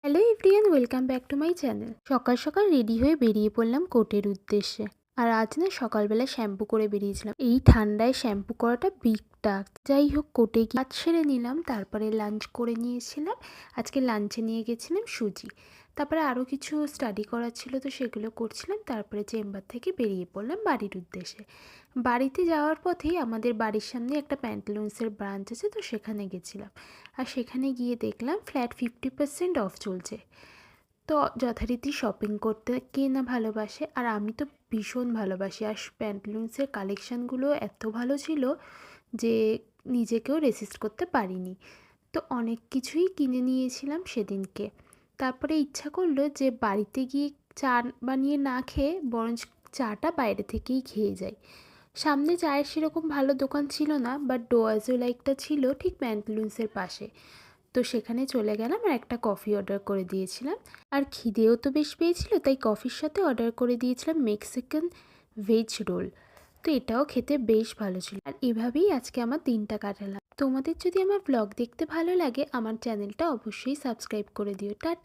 Hello everyone, welcome back to my channel. সকাল সকাল ready হয়ে বেরিয়ে পড়লাম কোর্টের উদ্দেশ্যে। আর আজ না সকালবেলা শ্যাম্পু করে বেরিয়েছিলাম। এই ঠান্ডায় শ্যাম্পু করাটা বিগ টাস্ক। যাই হোক, কোর্টে গিয়ে কাজ সেরে নিলাম, তারপরে লাঞ্চ করে নিয়েছিলাম। আজকে লাঞ্চে নিয়ে গেছিলাম সুজি। তারপরে আরও কিছু স্টাডি করার ছিল, তো সেগুলো করছিলাম। তারপরে চেম্বার থেকে বেরিয়ে পড়লাম বাড়ির উদ্দেশ্যে। বাড়িতে যাওয়ার পথেই আমাদের বাড়ির সামনে একটা প্যান্টালুন্সের ব্রাঞ্চ আছে, তো সেখানে গেছিলাম। আর সেখানে গিয়ে দেখলাম ফ্ল্যাট 50% অফ চলছে। তো যথারীতি শপিং করতে কে না ভালোবাসে, আর আমি তো ভীষণ ভালোবাসি। আর প্যান্টালুন্সের কালেকশানগুলো এত ভালো ছিল যে নিজেকেও রেসিস্ট করতে পারিনি। তো অনেক কিছুই কিনে নিয়েছিলাম সেদিনকে। তারপরে ইচ্ছা করলো যে বাড়িতে গিয়ে চা বানিয়ে না খেয়ে বরঞ্চ চাটা বাইরে থেকেই খেয়ে যাই। সামনে চায়ের সেরকম ভালো দোকান ছিল না, বাট ডোয়াজোলা একটা ছিল ঠিক প্যান্টালুন্সের পাশে। তো সেখানে চলে গেলাম আর একটা কফি অর্ডার করে দিয়েছিলাম। আর খিদেও তো বেশ পেয়েছিল, তাই কফির সাথে অর্ডার করে দিয়েছিলাম মেক্সিকান ভেজ রোল। তো এটাও খেতে বেশ ভালো ছিল। আর এভাবেই আজকে আমার দিনটা কাটালাম। তোমাদের যদি আমার ব্লগ দেখতে ভালো লাগে, আমার চ্যানেলটা অবশ্যই সাবস্ক্রাইব করে দিও। টাটা।